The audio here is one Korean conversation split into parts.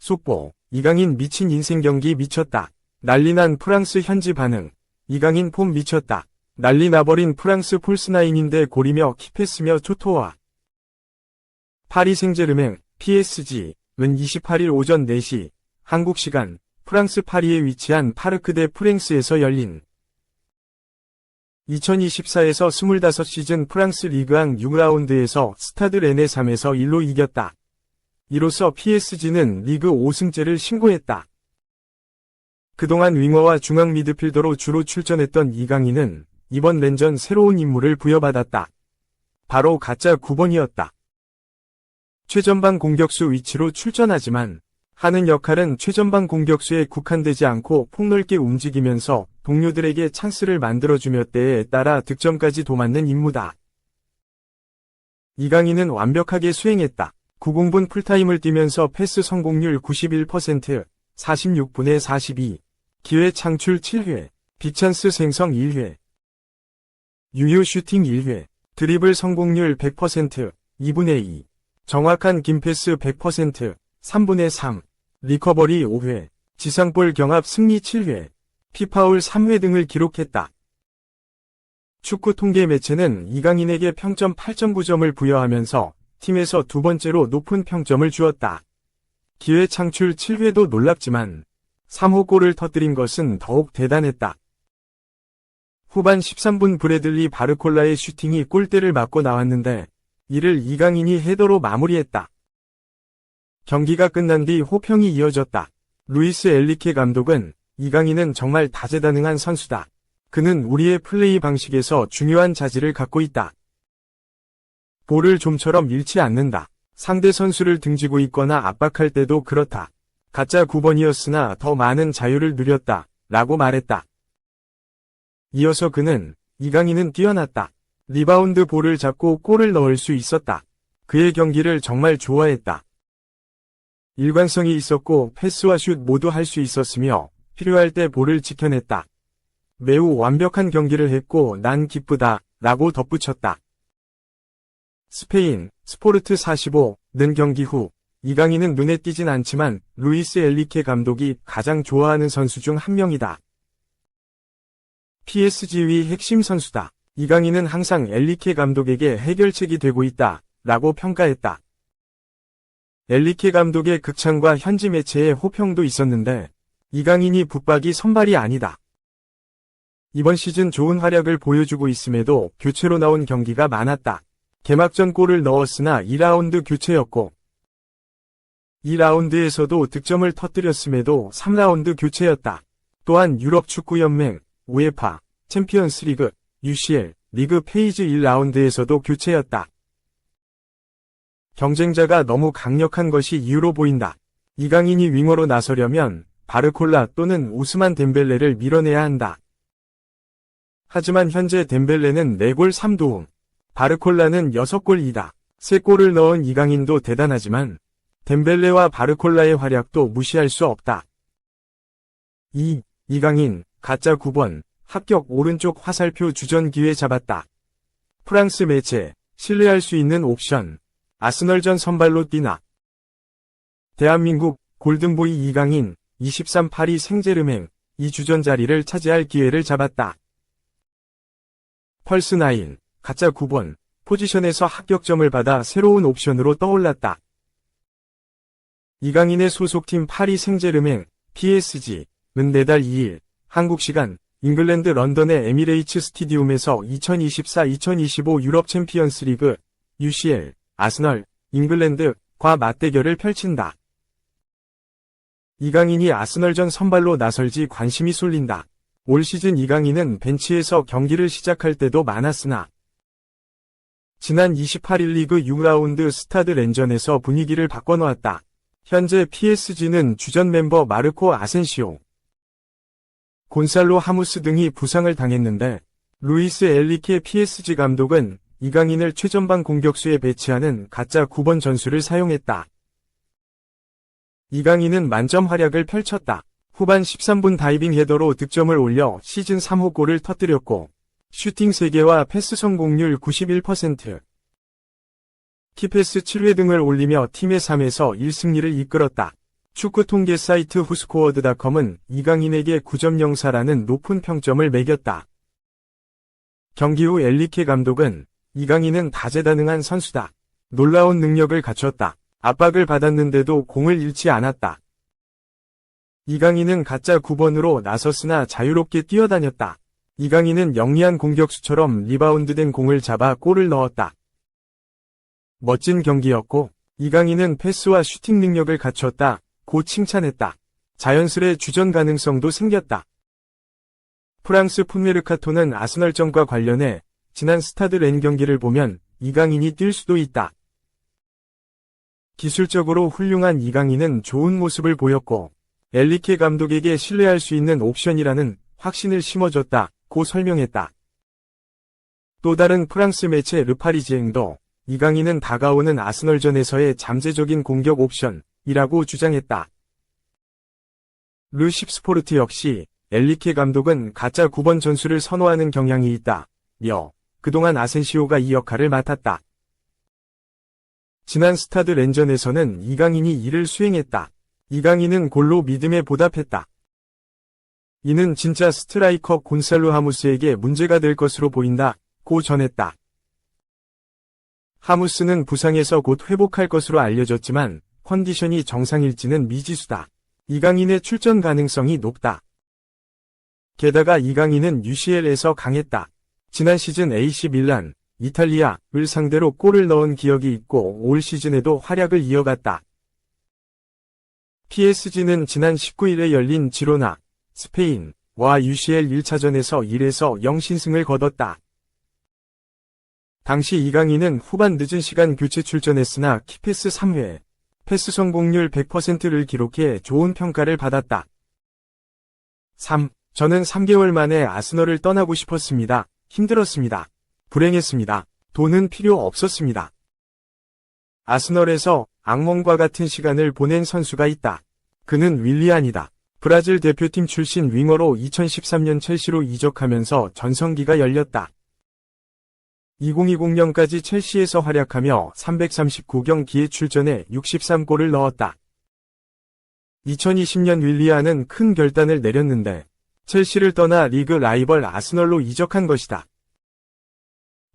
속보, 이강인 미친 인생 경기 미쳤다. 난리난 프랑스 현지 반응. 이강인 폼 미쳤다. 난리 나버린 프랑스 폴스나인인데 고리며 키패스며 초토화. 파리 생제르맹, PSG는 28일 오전 4시, 한국 시간, 프랑스 파리에 위치한 파르크 데 프랭스에서 열린 2024에서 25시즌 프랑스 리그앙 6라운드에서 스타드 렌네 3에서 1로 이겼다. 이로써 PSG는 리그 5승째를 신고했다. 그동안 윙어와 중앙 미드필더로 주로 출전했던 이강인은 이번 렌전 새로운 임무를 부여받았다. 바로 가짜 9번이었다. 최전방 공격수 위치로 출전하지만 하는 역할은 최전방 공격수에 국한되지 않고 폭넓게 움직이면서 동료들에게 찬스를 만들어주며 때에 따라 득점까지 도맡는 임무다. 이강인은 완벽하게 수행했다. 90분 풀타임을 뛰면서 패스 성공률 91%, 46분에 42, 기회 창출 7회, 빅찬스 생성 1회, 유효 슈팅 1회, 드리블 성공률 100%, 2분의 2, 정확한 긴패스 100%, 3분의 3, 리커버리 5회, 지상볼 경합 승리 7회, 피파울 3회 등을 기록했다. 축구 통계 매체는 이강인에게 평점 8.9점을 부여하면서 팀에서 두 번째로 높은 평점을 주었다. 기회 창출 7회도 놀랍지만 3호 골을 터뜨린 것은 더욱 대단했다. 후반 13분 브래들리 바르콜라의 슈팅이 골대를 맞고 나왔는데 이를 이강인이 헤더로 마무리했다. 경기가 끝난 뒤 호평이 이어졌다. 루이스 엘리케 감독은 이강인은 정말 다재다능한 선수다. 그는 우리의 플레이 방식에서 중요한 자질을 갖고 있다. 볼을 좀처럼 잃지 않는다. 상대 선수를 등지고 있거나 압박할 때도 그렇다. 가짜 9번이었으나 더 많은 자유를 누렸다. 라고 말했다. 이어서 그는 이강인은 뛰어났다. 리바운드 볼을 잡고 골을 넣을 수 있었다. 그의 경기를 정말 좋아했다. 일관성이 있었고 패스와 슛 모두 할 수 있었으며 필요할 때 볼을 지켜냈다. 매우 완벽한 경기를 했고 난 기쁘다. 라고 덧붙였다. 스페인 스포르트 45는 경기 후 이강인은 눈에 띄진 않지만 루이스 엘리케 감독이 가장 좋아하는 선수 중 한 명이다. PSG의 핵심 선수다. 이강인은 항상 엘리케 감독에게 해결책이 되고 있다. 라고 평가했다. 엘리케 감독의 극찬과 현지 매체의 호평도 있었는데 이강인이 붙박이 선발이 아니다. 이번 시즌 좋은 활약을 보여주고 있음에도 교체로 나온 경기가 많았다. 개막전 골을 넣었으나 2라운드 교체였고 2라운드에서도 득점을 터뜨렸음에도 3라운드 교체였다. 또한 유럽축구연맹, 우에파, 챔피언스리그, UCL, 리그 페이지 1라운드에서도 교체였다. 경쟁자가 너무 강력한 것이 이유로 보인다. 이강인이 윙어로 나서려면 바르콜라 또는 오스만 덴벨레를 밀어내야 한다. 하지만 현재 덴벨레는 4골 3도움, 바르콜라는 6골이다. 3골을 넣은 이강인도 대단하지만 덴벨레와 바르콜라의 활약도 무시할 수 없다. 이강인, 가짜 9번, 합격 오른쪽 화살표 주전 기회 잡았다. 프랑스 매체, 신뢰할 수 있는 옵션, 아스널전 선발로 뛰나. 대한민국, 골든보이 이강인, 23 파리 생제르맹, 이 주전 자리를 차지할 기회를 잡았다. 펄스9, 가짜 9번, 포지션에서 합격점을 받아 새로운 옵션으로 떠올랐다. 이강인의 소속팀 파리 생제르맹, PSG는 내달 2일, 한국 시간, 잉글랜드 런던의 에미레이츠 스티디움에서 2024-2025 유럽 챔피언스 리그, UCL, 아스널, 잉글랜드과 맞대결을 펼친다. 이강인이 아스널전 선발로 나설지 관심이 쏠린다. 올 시즌 이강인은 벤치에서 경기를 시작할 때도 많았으나 지난 28일 리그 6라운드 스타드 렌전에서 분위기를 바꿔놓았다. 현재 PSG는 주전 멤버 마르코 아센시오, 곤살로 하무스 등이 부상을 당했는데 루이스 엘리케 PSG 감독은 이강인을 최전방 공격수에 배치하는 가짜 9번 전술을 사용했다. 이강인은 만점 활약을 펼쳤다. 후반 13분 다이빙 헤더로 득점을 올려 시즌 3호 골을 터뜨렸고 슈팅 3개와 패스 성공률 91%, 키패스 7회 등을 올리며 팀의 3에서 1승리를 이끌었다. 축구 통계 사이트 후스코어드.com은 이강인에게 9.04라는 높은 평점을 매겼다. 경기 후 엔리케 감독은 이강인은 다재다능한 선수다. 놀라운 능력을 갖췄다. 압박을 받았는데도 공을 잃지 않았다. 이강인은 가짜 9번으로 나섰으나 자유롭게 뛰어다녔다. 이강인은 영리한 공격수처럼 리바운드된 공을 잡아 골을 넣었다. 멋진 경기였고 이강인은 패스와 슈팅 능력을 갖췄다. 고 칭찬했다. 자연스레 주전 가능성도 생겼다. 프랑스 풋메르카토는 아스널전과 관련해 지난 스타드 렌 경기를 보면 이강인이 뛸 수도 있다. 기술적으로 훌륭한 이강인은 좋은 모습을 보였고 엔리케 감독에게 신뢰할 수 있는 옵션이라는 확신을 심어줬다고 설명했다. 또 다른 프랑스 매체 르파리지앵도 이강인은 다가오는 아스널전에서의 잠재적인 공격 옵션이라고 주장했다. 르 십스포르트 역시 엔리케 감독은 가짜 9번 전술을 선호하는 경향이 있다며 그동안 아센시오가 이 역할을 맡았다. 지난 스타드 렌전에서는 이강인이 이를 수행했다. 이강인은 골로 믿음에 보답했다. 이는 진짜 스트라이커 곤살로 하무스에게 문제가 될 것으로 보인다고 전했다. 하무스는 부상에서 곧 회복할 것으로 알려졌지만 컨디션이 정상일지는 미지수다. 이강인의 출전 가능성이 높다. 게다가 이강인은 UCL에서 강했다. 지난 시즌 AC 밀란, 이탈리아를 상대로 골을 넣은 기억이 있고 올 시즌에도 활약을 이어갔다. PSG는 지난 19일에 열린 지로나, 스페인과 UCL 1차전에서 1에서 0 신승을 거뒀다. 당시 이강인은 후반 늦은 시간 교체 출전했으나 키패스 3회, 패스 성공률 100%를 기록해 좋은 평가를 받았다. 3. 저는 3개월 만에 아스널을 떠나고 싶었습니다. 힘들었습니다. 불행했습니다. 돈은 필요 없었습니다. 아스널에서 악몽과 같은 시간을 보낸 선수가 있다. 그는 윌리안이다. 브라질 대표팀 출신 윙어로 2013년 첼시로 이적하면서 전성기가 열렸다. 2020년까지 첼시에서 활약하며 339경기에 출전해 63골을 넣었다. 2020년 윌리안은 큰 결단을 내렸는데 첼시를 떠나 리그 라이벌 아스널로 이적한 것이다.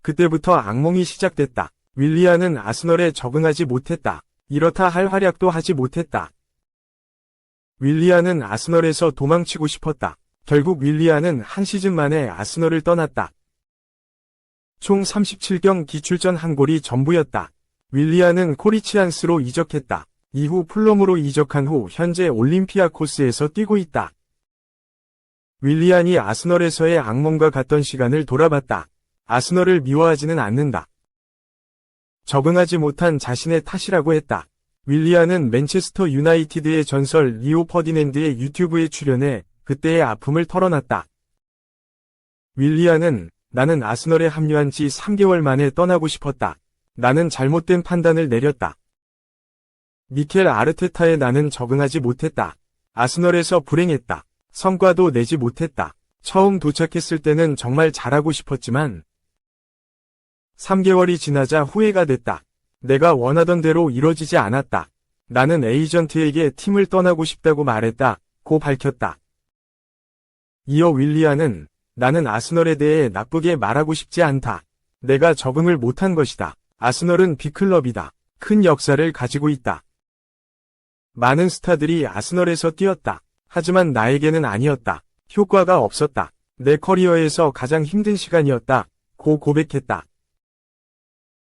그때부터 악몽이 시작됐다. 윌리안은 아스널에 적응하지 못했다. 이렇다 할 활약도 하지 못했다. 윌리안은 아스널에서 도망치고 싶었다. 결국 윌리안은 한 시즌 만에 아스널을 떠났다. 총 37경기 출전 한 골이 전부였다. 윌리안은 코리치안스로 이적했다. 이후 풀럼으로 이적한 후 현재 올림피아코스에서 뛰고 있다. 윌리안이 아스널에서의 악몽과 같던 시간을 돌아봤다. 아스널을 미워하지는 않는다. 적응하지 못한 자신의 탓이라고 했다. 윌리안은 맨체스터 유나이티드의 전설 리오 퍼디낸드의 유튜브에 출연해 그때의 아픔을 털어놨다. 윌리안은 나는 아스널에 합류한 지 3개월 만에 떠나고 싶었다. 나는 잘못된 판단을 내렸다. 미켈 아르테타에 나는 적응하지 못했다. 아스널에서 불행했다. 성과도 내지 못했다. 처음 도착했을 때는 정말 잘하고 싶었지만 3개월이 지나자 후회가 됐다. 내가 원하던 대로 이뤄지지 않았다. 나는 에이전트에게 팀을 떠나고 싶다고 말했다고 밝혔다. 이어 윌리안은 나는 아스널에 대해 나쁘게 말하고 싶지 않다. 내가 적응을 못한 것이다. 아스널은 빅클럽이다. 큰 역사를 가지고 있다. 많은 스타들이 아스널에서 뛰었다. 하지만 나에게는 아니었다. 효과가 없었다. 내 커리어에서 가장 힘든 시간이었다. 고 고백했다.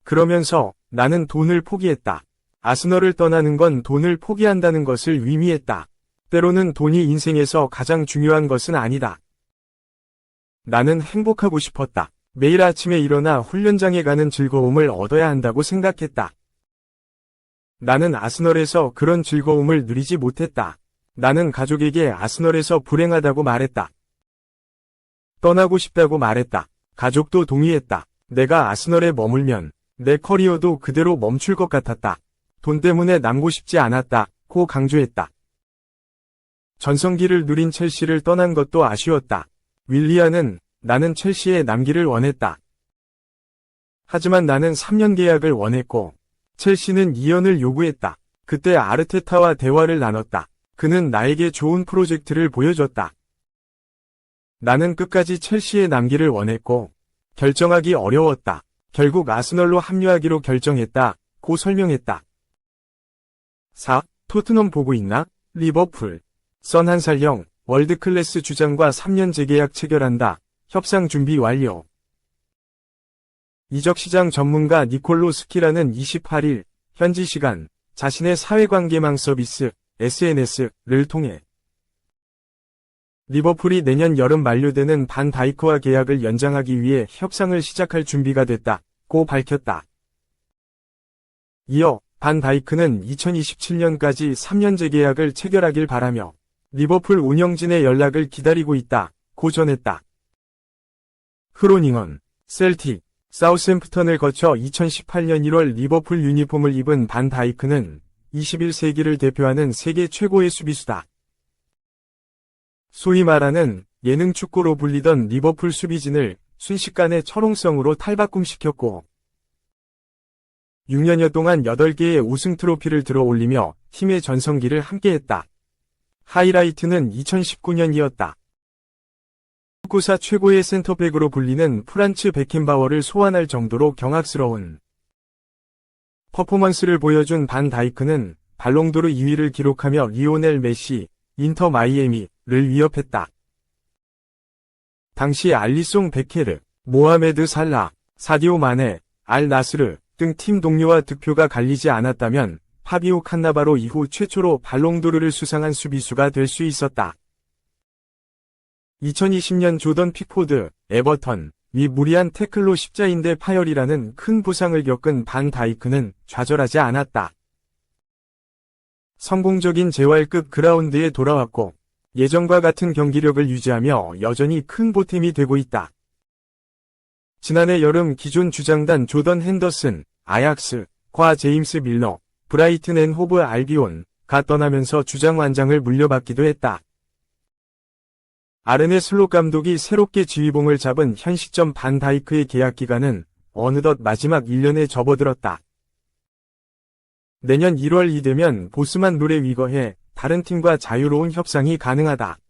그러면서 나는 돈을 포기했다. 아스널을 떠나는 건 돈을 포기한다는 것을 의미했다. 때로는 돈이 인생에서 가장 중요한 것은 아니다. 나는 행복하고 싶었다. 매일 아침에 일어나 훈련장에 가는 즐거움을 얻어야 한다고 생각했다. 나는 아스널에서 그런 즐거움을 누리지 못했다. 나는 가족에게 아스널에서 불행하다고 말했다. 떠나고 싶다고 말했다. 가족도 동의했다. 내가 아스널에 머물면 내 커리어도 그대로 멈출 것 같았다. 돈 때문에 남고 싶지 않았다고 강조했다. 전성기를 누린 첼시를 떠난 것도 아쉬웠다. 윌리안은 나는 첼시에 남기를 원했다. 하지만 나는 3년 계약을 원했고 첼시는 2년을 요구했다. 그때 아르테타와 대화를 나눴다. 그는 나에게 좋은 프로젝트를 보여줬다. 나는 끝까지 첼시에 남기를 원했고 결정하기 어려웠다. 결국 아스널로 합류하기로 결정했다. 고 설명했다. 4. 토트넘 보고 있나? 리버풀. 선 한살령 월드클래스 주장과 3년 재계약 체결한다. 협상 준비 완료. 이적시장 전문가 니콜로 스키라는 28일 현지 시간 자신의 사회관계망 서비스 SNS를 통해 리버풀이 내년 여름 만료되는 반 다이크와 계약을 연장하기 위해 협상을 시작할 준비가 됐다고 밝혔다. 이어 반 다이크는 2027년까지 3년 재계약을 체결하길 바라며 리버풀 운영진의 연락을 기다리고 있다고 전했다. 흐로닝언, 셀틱, 사우샘프턴을 거쳐 2018년 1월 리버풀 유니폼을 입은 반 다이크는 21세기를 대표하는 세계 최고의 수비수다. 소위 말하는 예능 축구로 불리던 리버풀 수비진을 순식간에 철옹성으로 탈바꿈시켰고 6년여 동안 8개의 우승 트로피를 들어 올리며 팀의 전성기를 함께했다. 하이라이트는 2019년이었다. 축구사 최고의 센터백으로 불리는 프란츠 베켄바워를 소환할 정도로 경악스러운 퍼포먼스를 보여준 반 다이크는 발롱도르 2위를 기록하며 리오넬 메시, 인터 마이애미를 위협했다. 당시 알리송 베케르, 모하메드 살라, 사디오 마네, 알 나스르 등 팀 동료와 득표가 갈리지 않았다면 파비오 칸나바로 이후 최초로 발롱도르를 수상한 수비수가 될 수 있었다. 2020년 조던 픽포드, 에버턴, 위 무리한 태클로 십자인대 파열이라는 큰 부상을 겪은 반 다이크는 좌절하지 않았다. 성공적인 재활급 그라운드에 돌아왔고 예전과 같은 경기력을 유지하며 여전히 큰 보탬이 되고 있다. 지난해 여름 기존 주장단 조던 핸더슨, 아약스과 제임스 밀러, 브라이튼 앤 호브 알비온가 떠나면서 주장 완장을 물려받기도 했다. 아르네 슬롯 감독이 새롭게 지휘봉을 잡은 현 시점 반 다이크의 계약 기간은 어느덧 마지막 1년에 접어들었다. 내년 1월이 되면 보스만 룰에 위거해 다른 팀과 자유로운 협상이 가능하다.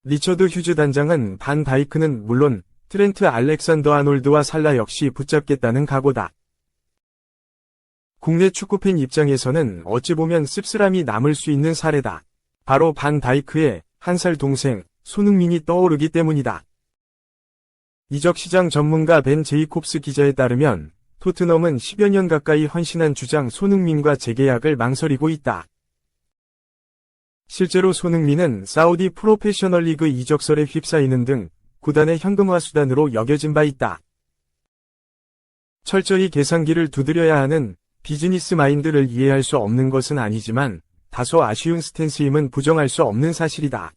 리처드 휴즈 단장은 반 다이크는 물론 트렌트 알렉산더 아놀드와 살라 역시 붙잡겠다는 각오다. 국내 축구팬 입장에서는 어찌 보면 씁쓸함이 남을 수 있는 사례다. 바로 반 다이크의 1살 동생 손흥민이 떠오르기 때문이다. 이적시장 전문가 벤 제이콥스 기자에 따르면 토트넘은 10여 년 가까이 헌신한 주장 손흥민과 재계약을 망설이고 있다. 실제로 손흥민은 사우디 프로페셔널 리그 이적설에 휩싸이는 등 구단의 현금화 수단으로 여겨진 바 있다. 철저히 계산기를 두드려야 하는 비즈니스 마인드를 이해할 수 없는 것은 아니지만 다소 아쉬운 스탠스임은 부정할 수 없는 사실이다.